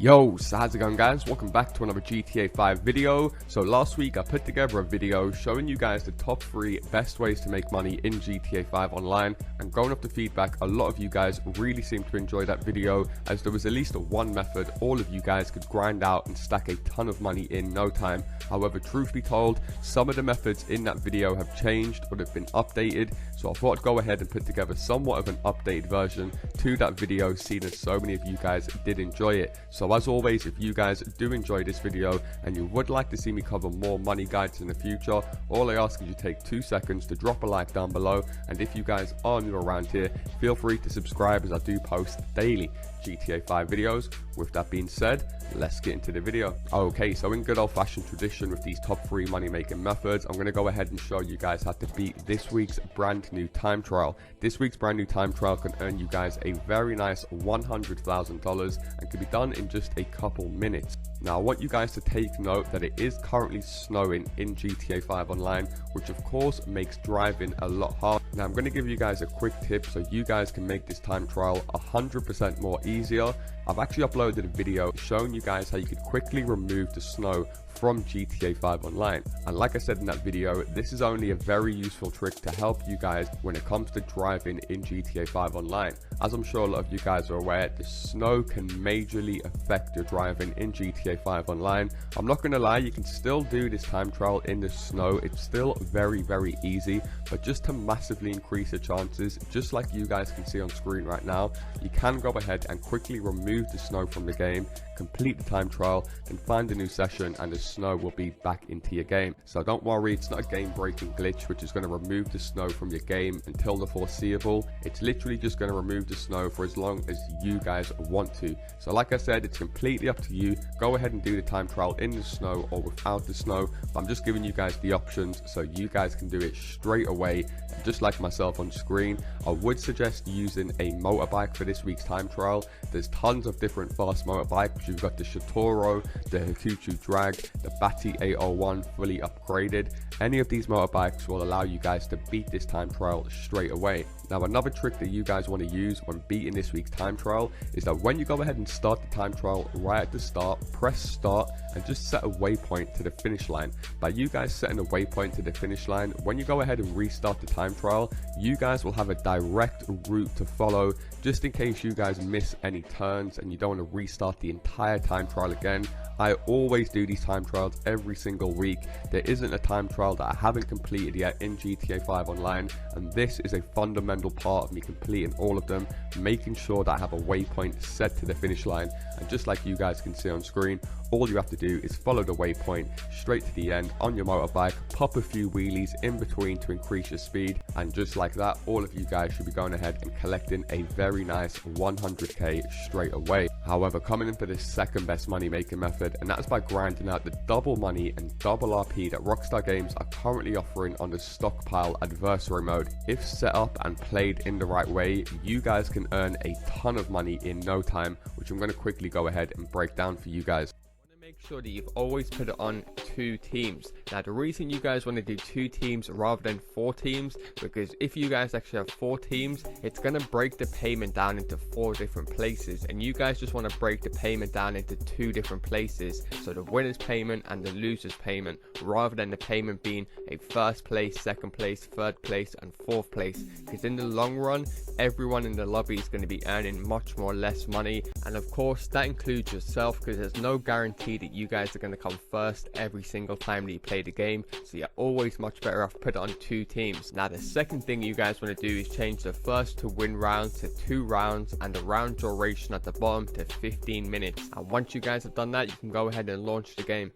Yo, so how's it going, guys? Welcome back to another GTA 5 video. So last week I put together a video showing you guys the top 3 best ways to make money in GTA 5 online, and going off the feedback, a lot of you guys really seemed to enjoy that video, as there was at least one method all of you guys could grind out and stack a ton of money in no time. However, truth be told, some of the methods in that video have changed or have been updated, so I thought I'd go ahead and put together somewhat of an updated version to that video, seeing as so many of you guys did enjoy it. So as always, if you guys do enjoy this video and you would like to see me cover more money guides in the future, all I ask is you take 2 seconds to drop a like down below, and if you guys are new around here, feel free to subscribe, as I do post daily GTA 5 videos. With that being said, let's get into the video. Okay, so in good old-fashioned tradition with these top 3 money making methods, I'm going to go ahead and show you guys how to beat this week's brand new time trial. This week's brand new time trial can earn you guys a very nice $100,000 and can be done in just a couple minutes. Now I want you guys to take note that it is currently snowing in GTA 5 Online, which of course makes driving a lot harder. Now I'm going to give you guys a quick tip so you guys can make this time trial 100% more easier. I've actually uploaded a video showing you guys how you could quickly remove the snow from GTA 5 Online, and like I said in that video, this is only a very useful trick to help you guys when it comes to driving in GTA 5 Online. As I'm sure a lot of you guys are aware, the snow can majorly affect your driving in GTA 5 Online. I'm not going to lie, you can still do this time trial in the snow. It's still very easy, but just to massively increase your chances, just like you guys can see on screen right now, you can go ahead and quickly remove the snow from the game, complete the time trial, and find a new session, and the snow will be back into your game. So don't worry, it's not a game breaking glitch which is going to remove the snow from your game until the foreseeable. It's literally just going to remove the snow for as long as you guys want to. So like I said, it's completely up to you. Go ahead and do the time trial in the snow or without the snow, but I'm just giving you guys the options so you guys can do it straight away, just like myself on screen. I would suggest using a motorbike for this week's time trial. There's tons of different fast motorbikes. You've got the Shitoro, the Hakuchu Drag, the Batty 801 fully upgraded. Any of these motorbikes will allow you guys to beat this time trial straight away. Now another trick that you guys want to use when beating this week's time trial is that when you go ahead and start the time trial right at the start, press start and just set a waypoint to the finish line. By you guys setting a waypoint to the finish line, when you go ahead and restart the time trial, you guys will have a direct route to follow, just in case you guys miss any turns and you don't want to restart the entire time trial again. I always do these time trials every single week. There isn't a time trial that I haven't completed yet in GTA 5 Online, and this is a fundamental part of me completing all of them, making sure that I have a waypoint set to the finish line. And just like you guys can see on screen, all you have to do is follow the waypoint straight to the end on your motorbike, pop a few wheelies in between to increase your speed, and just like that, all of you guys should be going ahead and collecting a very nice 100k straight away. However, coming in for the second best money making method, and that's by grinding out the double money and double RP that Rockstar Games are currently offering on the Stockpile adversary mode. If set up and played in the right way, you guys can earn a ton of money in no time, which I'm going to quickly go ahead and break down for you guys. Make sure that you've always put it on 2 teams. Now the reason you guys want to do 2 teams rather than 4 teams, because if you guys actually have 4 teams, it's going to break the payment down into 4 different places, and you guys just want to break the payment down into 2 different places, so the winner's payment and the loser's payment, rather than the payment being a 1st place, 2nd place, 3rd place and 4th place, because in the long run everyone in the lobby is going to be earning much more less money, and of course that includes yourself, because there's no guarantee that you guys are going to come first every single time that you play the game, so you're always much better off put it on 2 teams. Now the second thing you guys want to do is change the first to win round to 2 rounds, and the round duration at the bottom to 15 minutes. And once you guys have done that, you can go ahead and launch the game.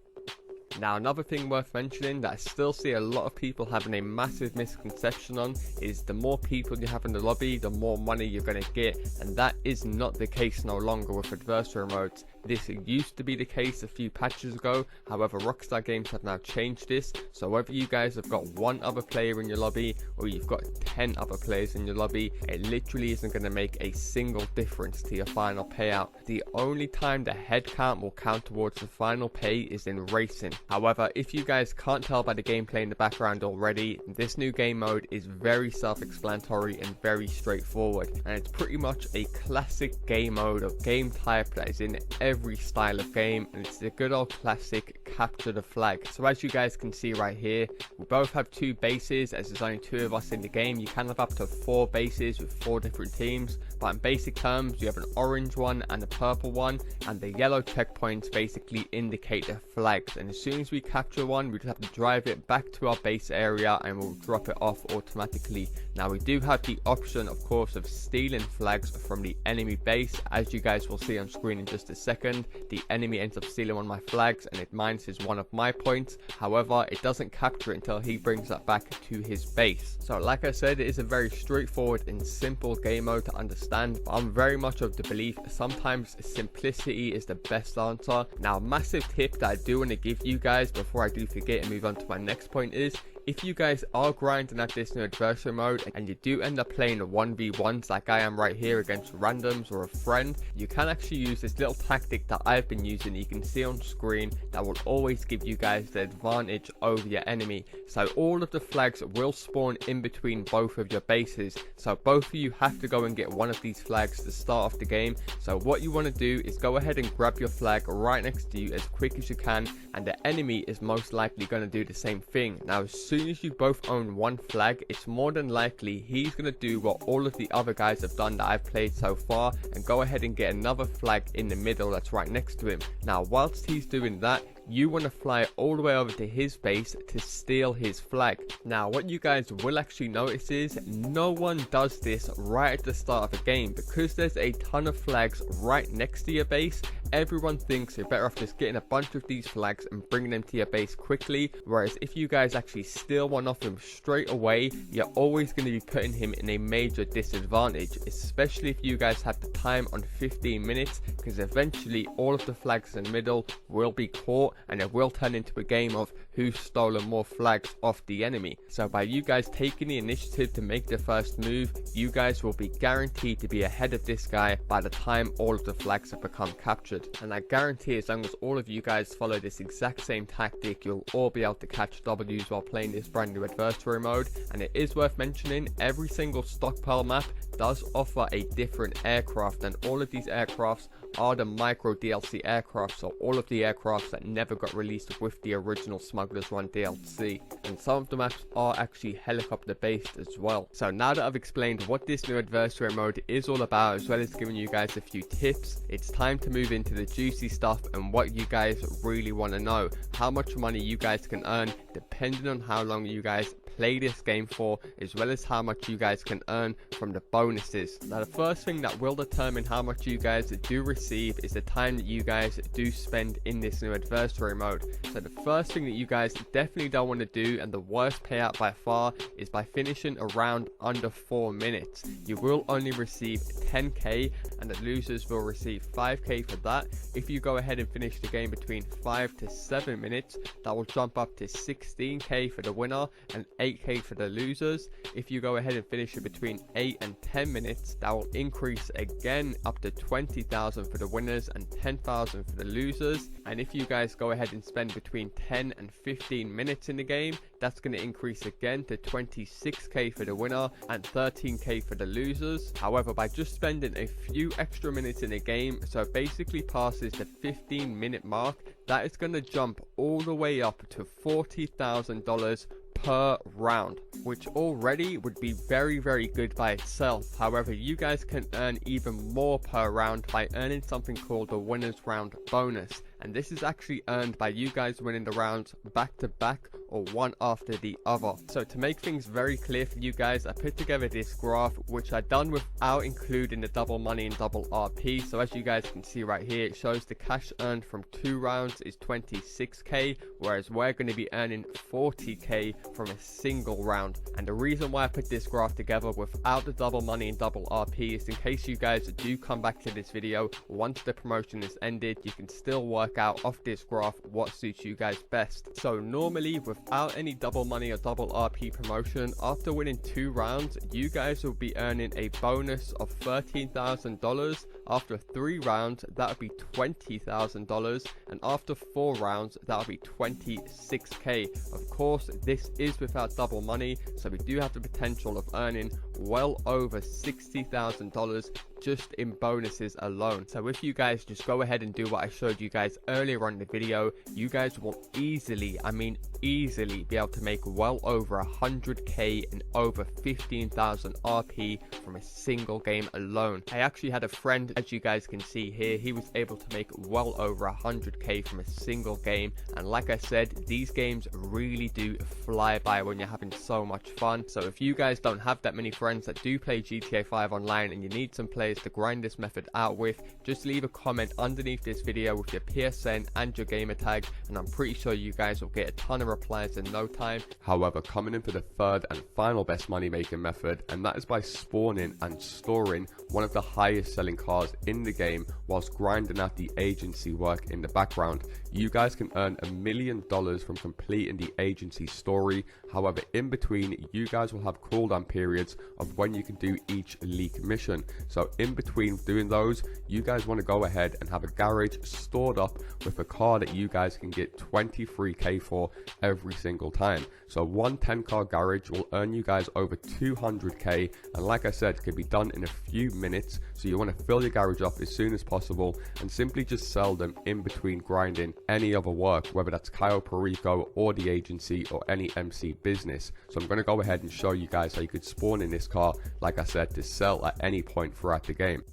Now another thing worth mentioning that I still see a lot of people having a massive misconception on is the more people you have in the lobby, the more money you're going to get, and that is not the case no longer with adversary modes. This used to be the case a few patches ago, however Rockstar Games have now changed this, so whether you guys have got 1 other player in your lobby or you've got 10 other players in your lobby, it literally isn't going to make a single difference to your final payout. The only time the head count will count towards the final pay is in racing. However, if you guys can't tell by the gameplay in the background already, this new game mode is very self-explanatory and very straightforward, and it's pretty much a classic game mode of game type that is in every style of game, and it's the good old classic capture the flag. So as you guys can see right here, we both have 2 bases. As there's only 2 of us in the game, you can have up to 4 bases with 4 different teams, but in basic terms you have an orange one and a purple one, and the yellow checkpoints basically indicate the flags, and as soon as we capture one, we just have to drive it back to our base area and we'll drop it off automatically. Now we do have the option, of course, of stealing flags from the enemy base. As you guys will see on screen in just a second, the enemy ends up stealing one of my flags and it mines his one of my points. However, it doesn't capture it until he brings that back to his base. So like I said, it is a very straightforward and simple game mode to understand, but I'm very much of the belief sometimes simplicity is the best answer. Now, a massive tip that I do want to give you guys before I do forget and move on to my next point is, if you guys are grinding at this new adversary mode and you do end up playing 1v1s like I am right here against randoms or a friend, you can actually use this little tactic that I've been using, you can see on screen, that will always give you guys the advantage over your enemy. So all of the flags will spawn in between both of your bases, so both of you have to go and get one of these flags to start off the game. So what you want to do is go ahead and grab your flag right next to you as quick as you can, and the enemy is most likely going to do the same thing. Now as soon as you both own one flag, it's more than likely he's going to do what all of the other guys have done that I've played so far, and go ahead and get another flag in the middle that's right next to him. Now whilst he's doing that, you want to fly all the way over to his base to steal his flag. Now what you guys will actually notice is no one does this right at the start of a game, because there's a ton of flags right next to your base. Everyone thinks you're better off just getting a bunch of these flags and bringing them to your base quickly, whereas if you guys actually steal one off him straight away, you're always going to be putting him in a major disadvantage, especially if you guys have the time on 15 minutes, because eventually all of the flags in the middle will be caught and it will turn into a game of who's stolen more flags off the enemy. So by you guys taking the initiative to make the first move, you guys will be guaranteed to be ahead of this guy by the time all of the flags have become captured. And I guarantee as long as all of you guys follow this exact same tactic, you'll all be able to catch W's while playing this brand new adversary mode. And it is worth mentioning, every single Stockpile map does offer a different aircraft, and all of these aircrafts are the micro DLC aircraft, so all of the aircrafts that never got released with the original Smugglers Run DLC, and some of the maps are actually helicopter based as well. So now that I've explained what this new adversary mode is all about, as well as giving you guys a few tips, it's time to move into the juicy stuff and what you guys really want to know: how much money you guys can earn depending on how long you guys play this game for, as well as how much you guys can earn from the bonuses. Now the first thing that will determine how much you guys do receive is the time that you guys do spend in this new adversary mode. So the first thing that you guys definitely don't want to do, and the worst payout by far, is by finishing a round under 4 minutes. You will only receive 10k and the losers will receive 5k for that. If you go ahead and finish the game between 5 to 7 minutes, that will jump up to 16k for the winner and 8k for the losers. If you go ahead and finish it between 8 and 10 minutes, that will increase again up to 20,000 for the winners and 10,000 for the losers. And if you guys go ahead and spend between 10 and 15 minutes in the game, that's going to increase again to 26k for the winner and 13k for the losers. However, by just spending a few extra minutes in the game, so it basically passes the 15-minute mark, that is going to jump all the way up to $40,000 per round, which already would be very good by itself. However, you guys can earn even more per round by earning something called the winners round bonus, and this is actually earned by you guys winning the rounds back to back or one after the other. So to make things very clear for you guys, I put together this graph which I done without including the double money and double RP. So as you guys can see right here, it shows the cash earned from 2 rounds is 26k, whereas we're going to be earning 40k from a single round. And the reason why I put this graph together without the double money and double RP is in case you guys do come back to this video once the promotion is ended, you can still work out off this graph what suits you guys best. So normally, without any double money or double RP promotion, after winning 2 rounds, you guys will be earning a bonus of $13,000 After 3 rounds, that would be $20,000, and after 4 rounds, that would be 26k. Of course, this is without double money, so we do have the potential of earning well over $60,000 just in bonuses alone. So if you guys just go ahead and do what I showed you guys earlier on in the video, you guys will easily, I mean easily, be able to make well over 100k and over 15,000 RP from a single game alone. I actually had a friend, as you guys can see here, he was able to make well over 100k from a single game, and like I said, these games really do fly by when you're having so much fun. So if you guys don't have that many friends that do play GTA 5 online and you need some players to grind this method out with, just leave a comment underneath this video with your PSN and your gamer tag, and I'm pretty sure you guys will get a ton of replies in no time. However, coming in for the third and final best money making method, and that is by spawning and storing one of the highest selling cars in the game whilst grinding out the agency work in the background. You guys can earn $1 million from completing the agency story. However, in between, you guys will have cooldown periods of when you can do each leak mission. So in between doing those, you guys want to go ahead and have a garage stored up with a car that you guys can get 23k for every single time. So one 10-car garage will earn you guys over 200k, and like I said, can be done in a few minutes. So you want to fill your garage up as soon as possible and simply just sell them in between grinding any other work, whether that's Cayo Perico or the agency or any MC business. So I'm going to go ahead and show you guys how you could spawn in this car, like I said, to sell at any point throughout the game.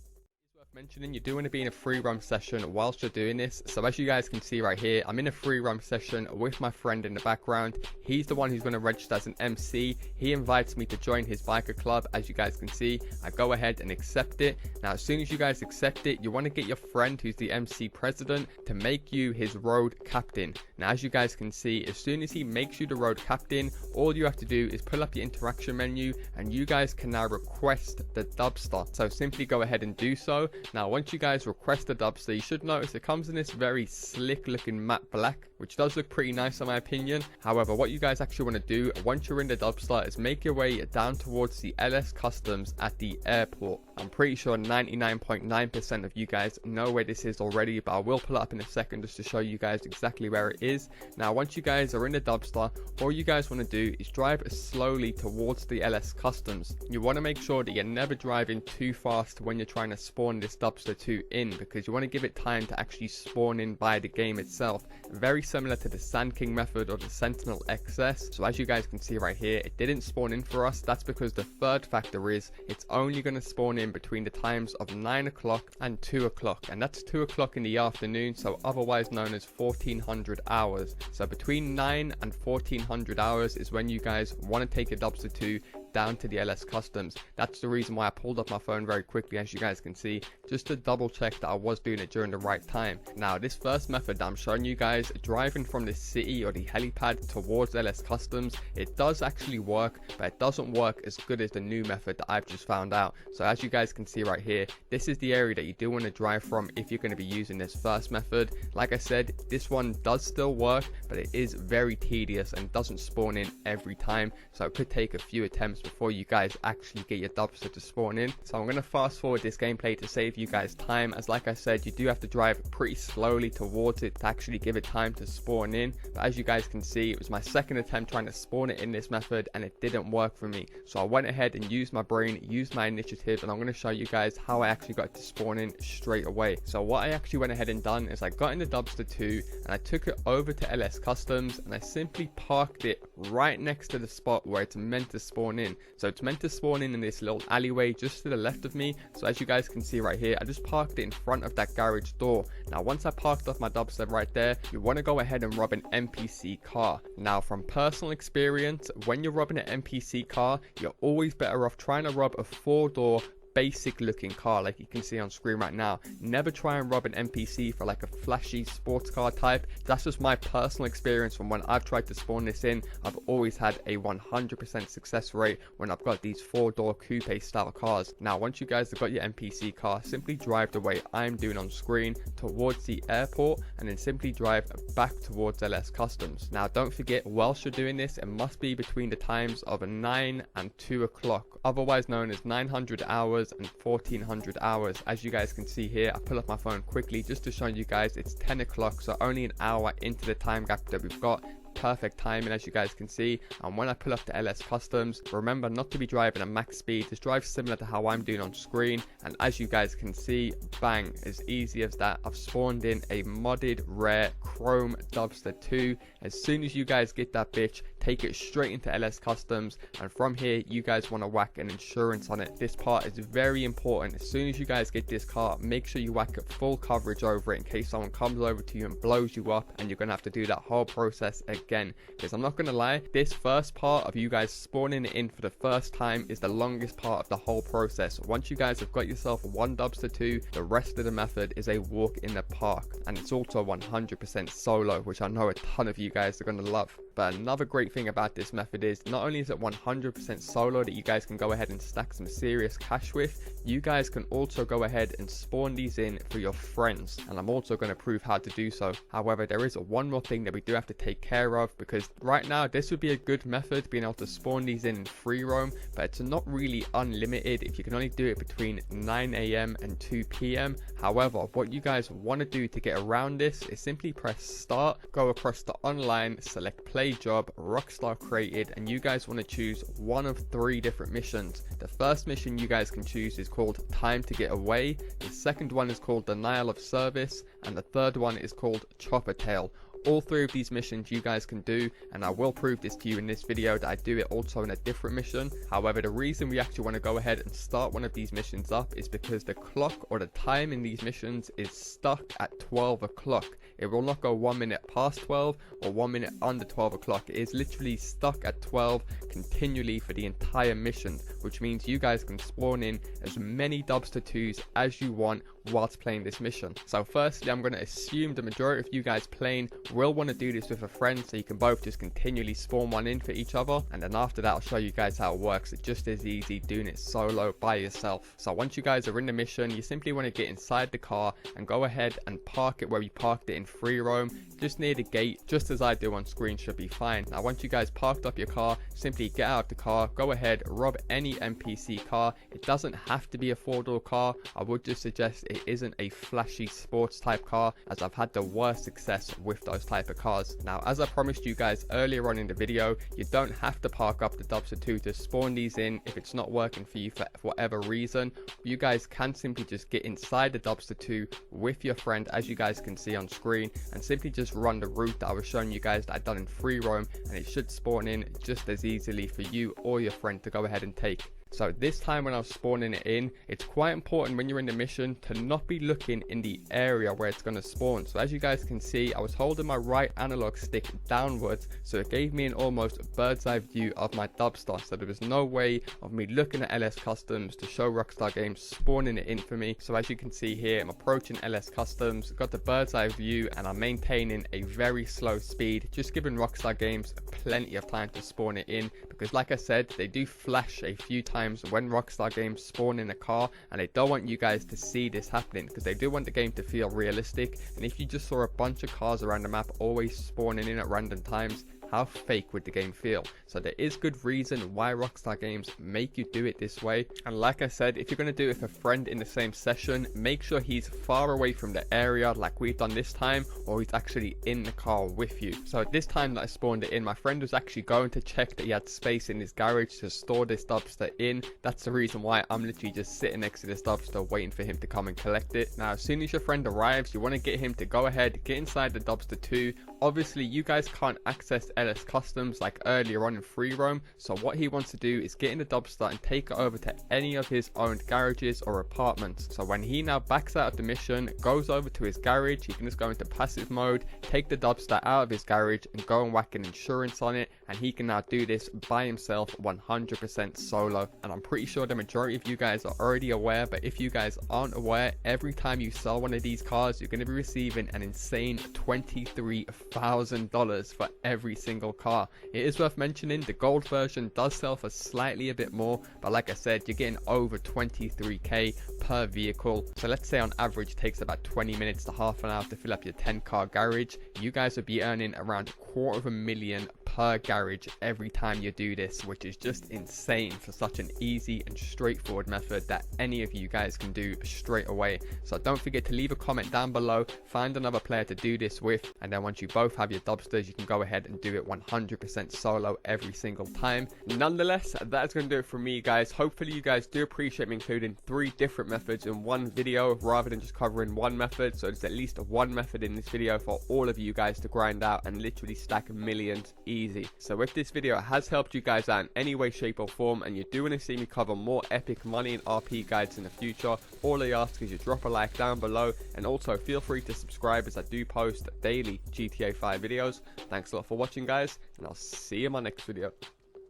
Mentioning you do want to be in a free roam session whilst you're doing this. So as you guys can see right here, I'm in a free roam session with my friend in the background. He's the one who's going to register as an MC. He invites me to join his biker club. As you guys can see, I go ahead and accept it. Now as soon as you guys accept it, you want to get your friend who's the MC president to make you his road captain. Now as you guys can see, as soon as he makes you the road captain, all you have to do is pull up your interaction menu and you guys can now request the Dubsta. So simply go ahead and do so. Now once you guys request the Dubsta, you should notice it comes in this very slick looking matte black, which does look pretty nice in my opinion. However, what you guys actually want to do once you're in the Dubsta is make your way down towards the LS Customs at the airport. I'm pretty sure 99.9% of you guys know where this is already, but I will pull it up in a second just to show you guys exactly where it is. Now once you guys are in the Dubsta, all you guys want to do is drive slowly towards the LS Customs. You want to make sure that you're never driving too fast when you're trying to spawn this Dubsta 2 in, because you want to give it time to actually spawn in by the game itself. Very similar to the Sand King method or the Sentinel XS. So as you guys can see right here, it didn't spawn in for us. That's because the third factor is it's only going to spawn in between the times of 9 o'clock and 2 o'clock, and that's 2 o'clock in the afternoon, so otherwise known as 1400 hours. So between 9 and 1400 hours is when you guys want to take a Dubsta 2 down to the LS Customs. That's the reason why I pulled up my phone very quickly, as you guys can see, just to double check that I was doing it during the right time. Now this first method that I'm showing you guys, driving from the city or the helipad towards LS Customs, it does actually work, but it doesn't work as good as the new method that I've just found out. So as you guys can see right here, this is the area that you do want to drive from if you're going to be using this first method. Like I said, this one does still work, but it is very tedious and doesn't spawn in every time, so it could take a few attempts before you guys actually get your Dubsta to spawn in. So I'm going to fast forward this gameplay to save you guys time, as like I said, you do have to drive pretty slowly towards it to actually give it time to spawn in. But as you guys can see, it was my second attempt trying to spawn it in this method and it didn't work for me. So I went ahead and used my brain, used my initiative, and I'm going to show you guys how I actually got to spawn in straight away. So what I actually went ahead and done is I got in the Dubsta 2 and I took it over to LS Customs and I simply parked it right next to the spot where it's meant to spawn in. So it's meant to spawn in this little alleyway just to the left of me. So as you guys can see right here, I just parked it in front of that garage door. Now once I parked off my Dubsta right there, you want to go ahead and rob an NPC car. Now from personal experience, when you're robbing an NPC car, you're always better off trying to rob a 4-door basic looking car like you can see on screen right now. Never try and rob an NPC for like a flashy sports car type. That's just my personal experience from when I've tried to spawn this in. I've always had a 100% success rate when I've got these 4-door coupe style cars. Now once you guys have got your NPC car, simply drive the way I'm doing on screen towards the airport and then simply drive back towards LS Customs. Now don't forget, whilst you're doing this, it must be between the times of 9 and 2 o'clock, otherwise known as 900 hours hours and 1400 hours. As you guys can see here, I pull up my phone quickly just to show you guys it's 10 o'clock, so only an hour into the time gap that we've got. Perfect timing, as you guys can see. And when I pull up the LS Customs, remember not to be driving at max speed, just drive similar to how I'm doing on screen. And as you guys can see, bang, as easy as that, I've spawned in a modded rare chrome Dubsta 2. As soon as you guys get that bitch, take it straight into LS Customs, and from here you guys want to whack an insurance on it. This part is very important. As soon as you guys get this car, make sure you whack it full coverage over it in case someone comes over to you and blows you up, and you're gonna have to do that whole process again. Because I'm not gonna lie, this first part of you guys spawning it in for the first time is the longest part of the whole process. Once you guys have got yourself one Dubsta 2, the rest of the method is a walk in the park, and it's also 100% solo, which I know a ton of you guys are gonna love. But another great thing about this method is not only is it 100% solo that you guys can go ahead and stack some serious cash with, you guys can also go ahead and spawn these in for your friends, and I'm also going to prove how to do so. However, there is one more thing that we do have to take care of, because right now this would be a good method, being able to spawn these in free roam, but it's not really unlimited if you can only do it between 9 AM and 2 PM. However, what you guys want to do to get around this is simply press start, go across to online, select play job, Rockstar created, and you guys want to choose one of 3 different missions. The first mission you guys can choose is called Time to Get Away, the second one is called Denial of Service, and the third one is called Chopper Tail. All 3 of these missions you guys can do, and I will prove this to you in this video that I do it also in a different mission. However, the reason we actually want to go ahead and start one of these missions up is because the clock or the time in these missions is stuck at 12 o'clock. It will not go 1 minute past 12 or 1 minute under 12 o'clock. It is literally stuck at 12 continually for the entire mission, which means you guys can spawn in as many Dubsta 2s as you want whilst playing this mission. So firstly, I'm going to assume the majority of you guys playing will want to do this with a friend, so you can both just continually spawn one in for each other, and then after that I'll show you guys how it works. It's just as easy doing it solo by yourself. So once you guys are in the mission, you simply want to get inside the car and go ahead and park it where you parked it in free roam, just near the gate, just as I do on screen should be fine. Now once you guys parked up your car, simply get out of the car, go ahead, rob any NPC car. It doesn't have to be a 4-door car. I would just suggest it isn't a flashy sports type car, as I've had the worst success with those type of cars. Now, as I promised you guys earlier on in the video, you don't have to park up the Dubsta 2 to spawn these in if it's not working for you for whatever reason. You guys can simply just get inside the Dubsta 2 with your friend, as you guys can see on screen, and simply just run the route that I was showing you guys that I've done in free roam, and it should spawn in just as easily for you or your friend to go ahead and take. So this time when I was spawning it in, it's quite important when you're in the mission to not be looking in the area where it's going to spawn. So as you guys can see, I was holding my right analog stick downwards, so it gave me an almost bird's eye view of my Dubsta. So there was no way of me looking at LS Customs to show Rockstar Games spawning it in for me. So as you can see here, I'm approaching LS Customs, got the bird's eye view, and I'm maintaining a very slow speed, just giving Rockstar Games plenty of time to spawn it in, because like I said, they do flash a few times when Rockstar Games spawn in a car, and they don't want you guys to see this happening, because they do want the game to feel realistic. And if you just saw a bunch of cars around the map always spawning in at random times, how fake would the game feel? So there is good reason why Rockstar Games make you do it this way. And like I said, if you're going to do it with a friend in the same session, make sure he's far away from the area like we've done this time, or he's actually in the car with you. So at this time that I spawned it in, my friend was actually going to check that he had space in his garage to store this Dubsta in. That's the reason why I'm literally just sitting next to this Dubsta waiting for him to come and collect it. Now as soon as your friend arrives, you want to get him to go ahead, get inside the Dubsta 2. Obviously you guys can't access LS Customs like earlier on in free roam, so what he wants to do is get in the Dubsta and take it over to any of his owned garages or apartments. So when he now backs out of the mission, goes over to his garage, he can just go into passive mode, take the Dubsta out of his garage and go and whack an insurance on it, and he can now do this by himself 100% solo. And I'm pretty sure the majority of you guys are already aware, but if you guys aren't aware, every time you sell one of these cars, you're going to be receiving an insane $23,000 for every single car. It is worth mentioning the gold version does sell for slightly a bit more, but like I said, you're getting over 23k per vehicle. So let's say on average it takes about 20 minutes to half an hour to fill up your 10 car garage. You guys would be earning around $250,000 per garage every time you do this, which is just insane for such an easy and straightforward method that any of you guys can do straight away. So don't forget to leave a comment down below, find another player to do this with, and then once you both have your Dubsters, you can go ahead and do it 100% solo every single time. Nonetheless, that's going to do it for me, guys. Hopefully you guys do appreciate me including 3 different methods in one video rather than just covering one method. So there's at least one method in this video for all of you guys to grind out and literally stack millions easy. So if this video has helped you guys out in any way, shape or form, and you do want to see me cover more epic money and RP guides in the future, all I ask is you drop a like down below, and also feel free to subscribe as I do post daily GTA 5 videos. Thanks a lot for watching, guys, and I'll see you in my next video.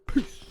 Peace.